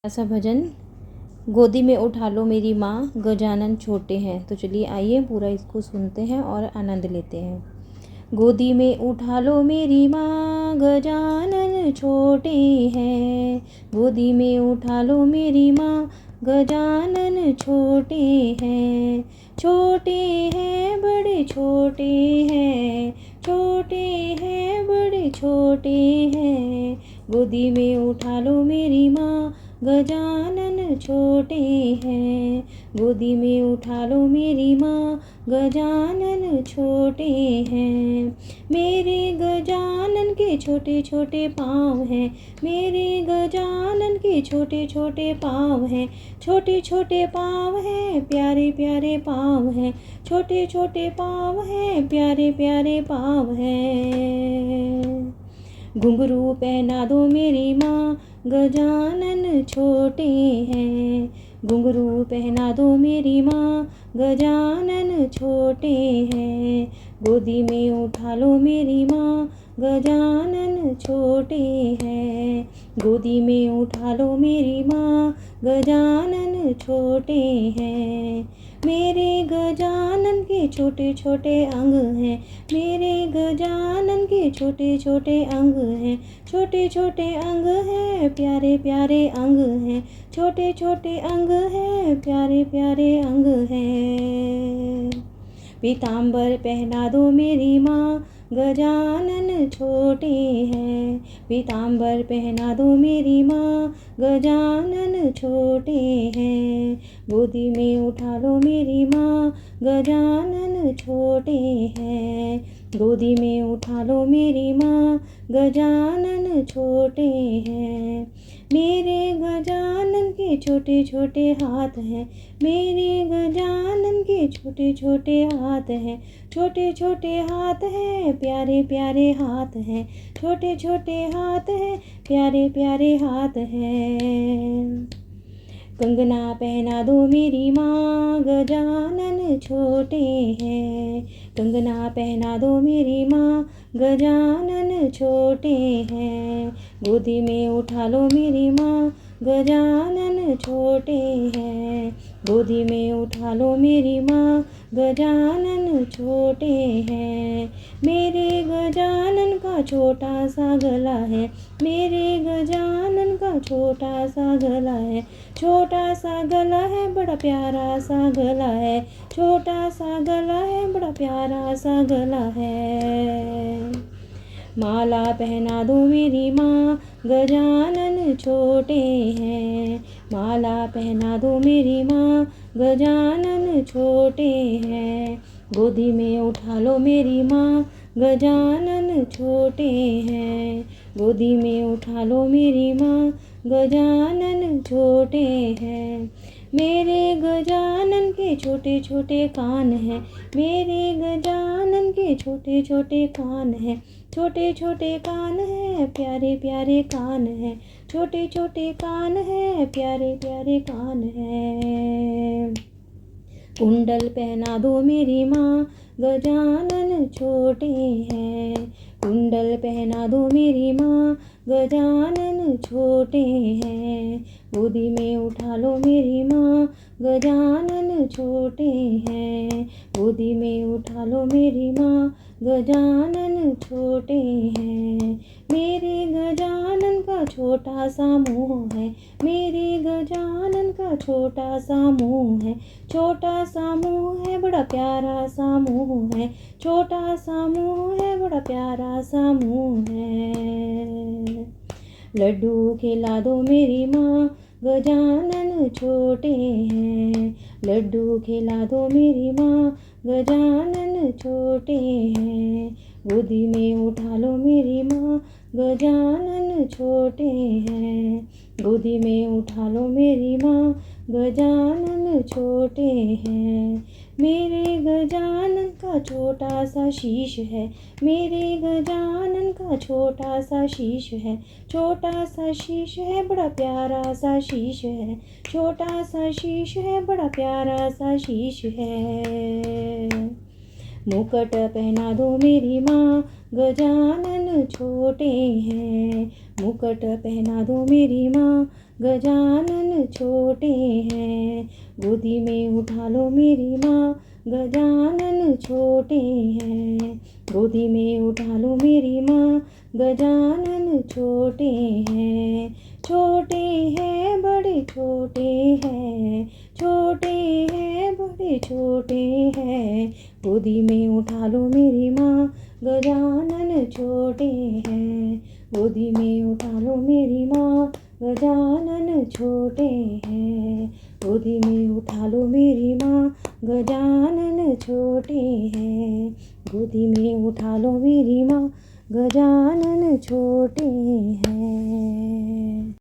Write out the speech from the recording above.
ऐसा भजन। गोदी में उठा लो मेरी माँ, गजानन छोटे हैं। तो चलिए आइए पूरा इसको सुनते हैं और आनंद लेते हैं। गोदी में उठा लो मेरी माँ, गजानन छोटे हैं। गोदी में उठा लो मेरी माँ, गजानन छोटे हैं। छोटे हैं बड़े छोटे हैं, छोटे हैं बड़े छोटे हैं। गोदी में उठा लो मेरी माँ, गजानन छोटे हैं। गोदी में उठा लो मेरी माँ, गजानन छोटे हैं। मेरे गजानन के छोटे छोटे पाँव हैं, मेरे गजानन के छोटे छोटे पाँव हैं। छोटे छोटे पाँव हैं, प्यारे प्यारे पाँव हैं। छोटे छोटे पाँव हैं, प्यारे प्यारे पाँव हैं। घुंघरू पहना दो मेरी माँ, गजानन छोटे हैं। घुंघरू पहना दो मेरी माँ, गजानन छोटे हैं। गोदी में उठा लो मेरी माँ, गजानन छोटे हैं। गोदी में उठा लो मेरी माँ, गजानन छोटे हैं। मेरे गजानन के छोटे छोटे अंग हैं, मेरे गजानन के छोटे छोटे अंग हैं। छोटे छोटे अंग हैं, प्यारे प्यारे अंग हैं। छोटे छोटे अंग हैं, प्यारे प्यारे अंग हैं। पीताम्बर पहना दो मेरी माँ, गजानन छोटे हैं। पीताम्बर पहना दो मेरी माँ, गजानन छोटे हैं। गोदी में उठा लो मेरी माँ, गजानन छोटे हैं। गोदी में उठा लो मेरी माँ, गजानन छोटे हैं। मेरे गजानन के छोटे छोटे हाथ हैं, मेरे गजानन के छोटे छोटे हाथ हैं। छोटे छोटे हाथ हैं, प्यारे प्यारे हाथ हैं। छोटे छोटे हाथ हैं, प्यारे प्यारे हाथ हैं। कंगना पहना दो मेरी माँ, गजानन छोटे हैं। कंगना पहना दो मेरी माँ, गजानन छोटे हैं। गोदी में उठा लो मेरी माँ, गजानन छोटे हैं। गोदी में उठा लो मेरी माँ, गजानन छोटे हैं। मेरे गजानन का छोटा सा गला है, मेरे गजानन का छोटा सा गला है। छोटा सा गला है, बड़ा प्यारा सा गला है। छोटा सा गला है, बड़ा प्यारा सा गला है। माला पहना दो मेरी माँ, गजानन छोटे हैं। माला पहना दो मेरी माँ, गजानन छोटे हैं। गोदी में उठा लो मेरी माँ, गजानन छोटे हैं। गोदी में उठा लो मेरी माँ, गजानन छोटे हैं। मेरे गजानन के छोटे छोटे कान हैं, मेरे गजानन के छोटे छोटे कान हैं। छोटे छोटे कान हैं, प्यारे प्यारे कान हैं। छोटे छोटे कान हैं, प्यारे प्यारे कान हैं। कुंडल पहना दो मेरी माँ, गजानन छोटे हैं। कुंडल पहना दो मेरी माँ, गजानन छोटे हैं। गोदी में उठा लो मेरी माँ, गजानन छोटे हैं। गोदी में उठा लो मेरी माँ, गजानन छोटे हैं। मेरे गजानन का छोटा सा मुँह है, मेरे गजानन का छोटा सा मुँह है। छोटा सा मुँह है, बड़ा प्यारा सा मुँह है। छोटा सा मुँह है, बड़ा प्यारा सा मुँह है। लड्डू खिला दो मेरी माँ, गजानन छोटे हैं। लड्डू खिला दो मेरी माँ, गजानन छोटे हैं। गोदी में उठा लो मेरी माँ, गजानन छोटे हैं। गोदी में उठा लो मेरी माँ, गजानन छोटे हैं। मेरे गजानन का छोटा सा शीश है, मेरे गजानन का छोटा सा शीश है। छोटा सा शीश है, बड़ा प्यारा सा शीश है। छोटा सा शीश है, बड़ा प्यारा सा शीश है। मुकुट पहना दो मेरी माँ, गजानन छोटे हैं। मुकुट पहना दो मेरी माँ, गजानन छोटे हैं। गोदी में उठा लो मेरी माँ, गजानन छोटे हैं। गोदी में उठा लो मेरी माँ, गजानन छोटे हैं। छोटे हैं बड़े छोटे हैं, छोटे हैं बड़े छोटे हैं। गोदी में उठा लो मेरी माँ, गजानन छोटे हैं। गोदी में उठा लो मेरी माँ, गजानन छोटे हैं। गोदी में उठा लो मेरी माँ, गजानन छोटे हैं। गोदी में उठा लो मेरी माँ, गजानन छोटे हैं।